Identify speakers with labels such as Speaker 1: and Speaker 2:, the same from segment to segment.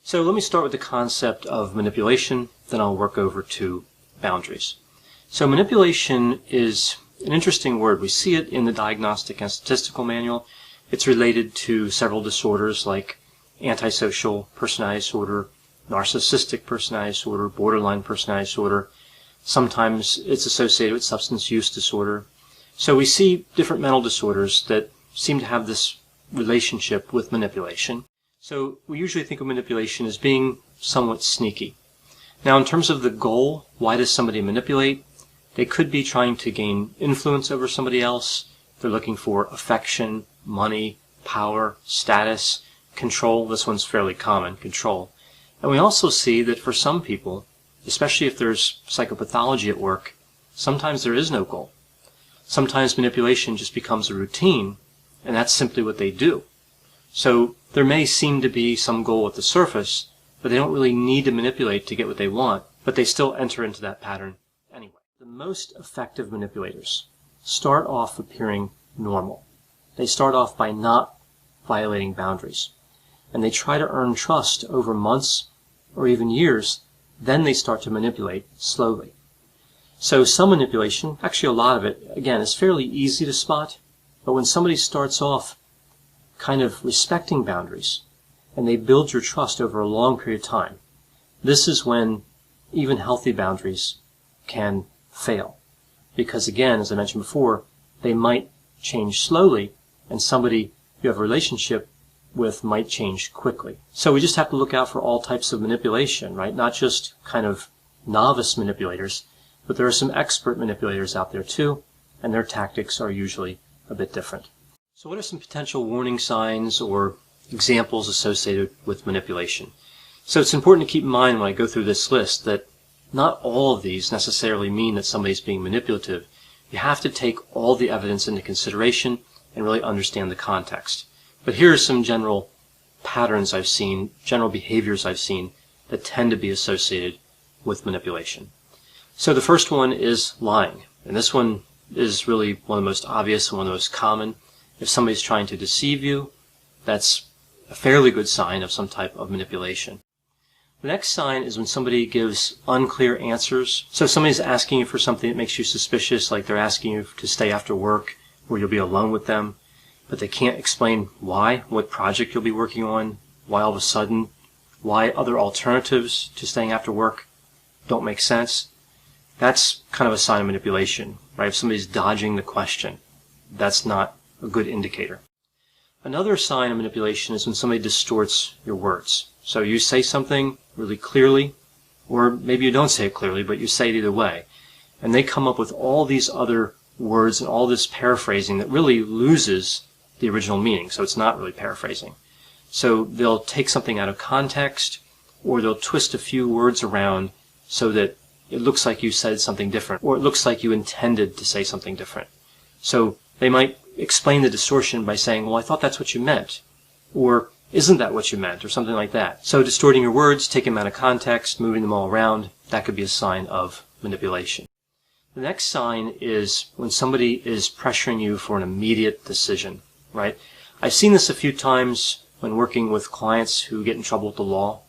Speaker 1: So let me start with the concept of manipulation, then I'll work over to boundaries. So manipulation is an interesting word. We see it in the Diagnostic and Statistical Manual. It's related to several disorders like antisocial personality disorder, narcissistic personality disorder, borderline personality disorder. Sometimes it's associated with substance use disorder. So we see different mental disorders that seem to have this relationship with manipulation. So we usually think of manipulation as being somewhat sneaky. Now, in terms of the goal, why does somebody manipulate? They could be trying to gain influence over somebody else. They're looking for affection, money, power, status, control. This one's fairly common, control. And we also see that for some people, especially if there's psychopathology at work, sometimes there is no goal. Sometimes manipulation just becomes a routine, and that's simply what they do. So there may seem to be some goal at the surface, but they don't really need to manipulate to get what they want, but they still enter into that pattern anyway. The most effective manipulators start off appearing normal. They start off by not violating boundaries, and they try to earn trust over months or even years. Then they start to manipulate slowly. So some manipulation, actually a lot of it, again, is fairly easy to spot, but when somebody starts off kind of respecting boundaries, and they build your trust over a long period of time, this is when even healthy boundaries can fail. Because again, as I mentioned before, they might change slowly, and somebody you have a relationship with might change quickly. So we just have to look out for all types of manipulation, right? Not just kind of novice manipulators, but there are some expert manipulators out there too, and their tactics are usually a bit different. So what are some potential warning signs or examples associated with manipulation? So it's important to keep in mind when I go through this list that not all of these necessarily mean that somebody's being manipulative. You have to take all the evidence into consideration and really understand the context. But here are some general patterns I've seen, general behaviors I've seen that tend to be associated with manipulation. So the first one is lying. And this one is really one of the most obvious and one of the most common. If somebody's trying to deceive you, that's a fairly good sign of some type of manipulation. The next sign is when somebody gives unclear answers. So if somebody's asking you for something that makes you suspicious, like they're asking you to stay after work where you'll be alone with them, but they can't explain why, what project you'll be working on, why all of a sudden, why other alternatives to staying after work don't make sense. That's kind of a sign of manipulation, right? If somebody's dodging the question, that's not a good indicator. Another sign of manipulation is when somebody distorts your words. So you say something really clearly, or maybe you don't say it clearly, but you say it either way. And they come up with all these other words and all this paraphrasing that really loses the original meaning. So it's not really paraphrasing. So they'll take something out of context, or they'll twist a few words around so that it looks like you said something different, or it looks like you intended to say something different. So they might explain the distortion by saying, well, I thought that's what you meant, or isn't that what you meant, or something like that. So distorting your words, taking them out of context, moving them all around, that could be a sign of manipulation. The next sign is when somebody is pressuring you for an immediate decision, right? I've seen this a few times when working with clients who get in trouble with the law,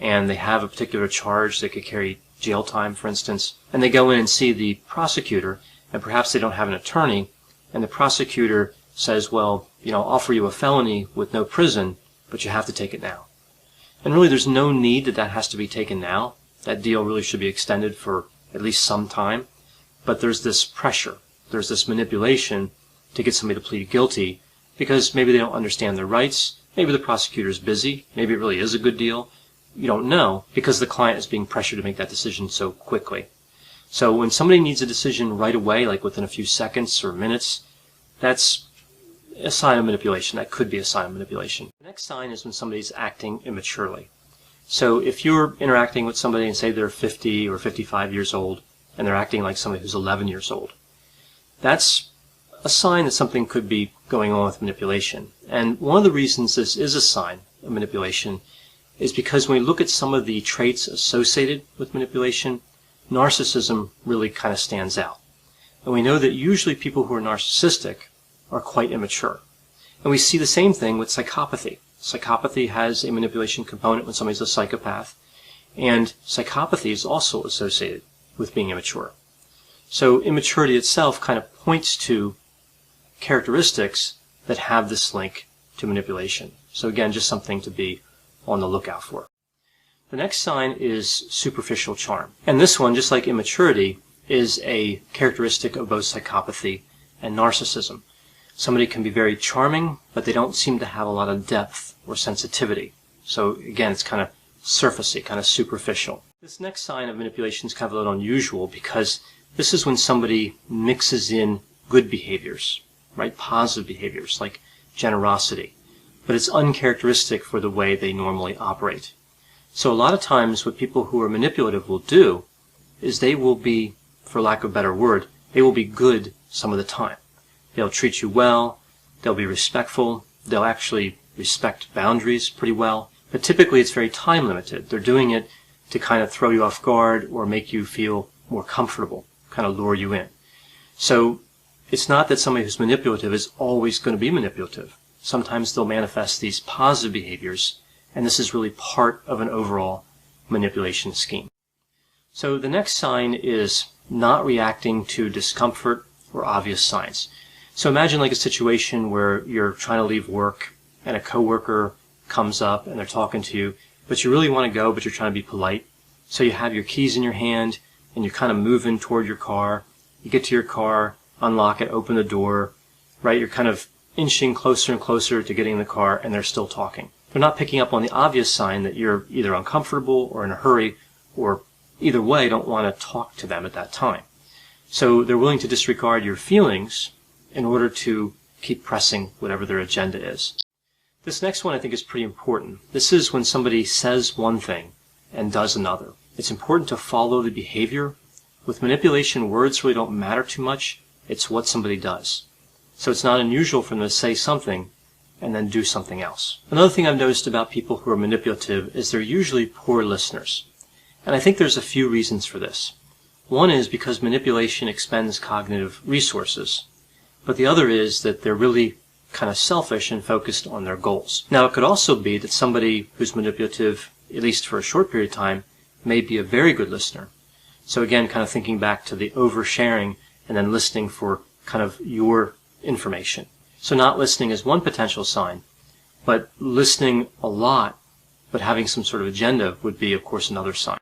Speaker 1: and they have a particular charge that could carry jail time, for instance, and they go in and see the prosecutor, and perhaps they don't have an attorney, and the prosecutor says, well, I'll offer you a felony with no prison, but you have to take it now. And really there's no need that has to be taken now. That deal really should be extended for at least some time. But there's this pressure, there's this manipulation to get somebody to plead guilty because maybe they don't understand their rights, maybe the prosecutor's busy, maybe it really is a good deal. You don't know because the client is being pressured to make that decision so quickly. So when somebody needs a decision right away, like within a few seconds or minutes, that's a sign of manipulation. That could be a sign of manipulation. The next sign is when somebody's acting immaturely. So if you're interacting with somebody and say they're 50 or 55 years old and they're acting like somebody who's 11 years old, that's a sign that something could be going on with manipulation. And one of the reasons this is a sign of manipulation is because when we look at some of the traits associated with manipulation, narcissism really kind of stands out. And we know that usually people who are narcissistic are quite immature. And we see the same thing with psychopathy. Psychopathy has a manipulation component when somebody's a psychopath, and psychopathy is also associated with being immature. So immaturity itself kind of points to characteristics that have this link to manipulation. So again, just something to be on the lookout for. The next sign is superficial charm. And this one, just like immaturity, is a characteristic of both psychopathy and narcissism. Somebody can be very charming, but they don't seem to have a lot of depth or sensitivity. So again, it's kind of surfacey, kind of superficial. This next sign of manipulation is kind of a little unusual because this is when somebody mixes in good behaviors, right? Positive behaviors like generosity. But it's uncharacteristic for the way they normally operate. So a lot of times what people who are manipulative will do is they will be, for lack of a better word, they will be good some of the time. They'll treat you well, they'll be respectful, they'll actually respect boundaries pretty well, but typically it's very time limited. They're doing it to kind of throw you off guard or make you feel more comfortable, kind of lure you in. So it's not that somebody who's manipulative is always going to be manipulative. Sometimes they'll manifest these positive behaviors, and this is really part of an overall manipulation scheme. So the next sign is not reacting to discomfort or obvious signs. So imagine like a situation where you're trying to leave work and a coworker comes up and they're talking to you, but you really want to go, but you're trying to be polite. So you have your keys in your hand and you're kind of moving toward your car. You get to your car, unlock it, open the door, right? You're kind of inching closer and closer to getting in the car, and they're still talking. They're not picking up on the obvious sign that you're either uncomfortable or in a hurry, or either way don't want to talk to them at that time. So they're willing to disregard your feelings in order to keep pressing whatever their agenda is. This next one I think is pretty important. This is when somebody says one thing and does another. It's important to follow the behavior. With manipulation, words really don't matter too much. It's what somebody does. So it's not unusual for them to say something and then do something else. Another thing I've noticed about people who are manipulative is they're usually poor listeners. And I think there's a few reasons for this. One is because manipulation expends cognitive resources. But the other is that they're really kind of selfish and focused on their goals. Now, it could also be that somebody who's manipulative, at least for a short period of time, may be a very good listener. So again, kind of thinking back to the oversharing and then listening for kind of your information. So not listening is one potential sign, but listening a lot, but having some sort of agenda would be, of course, another sign.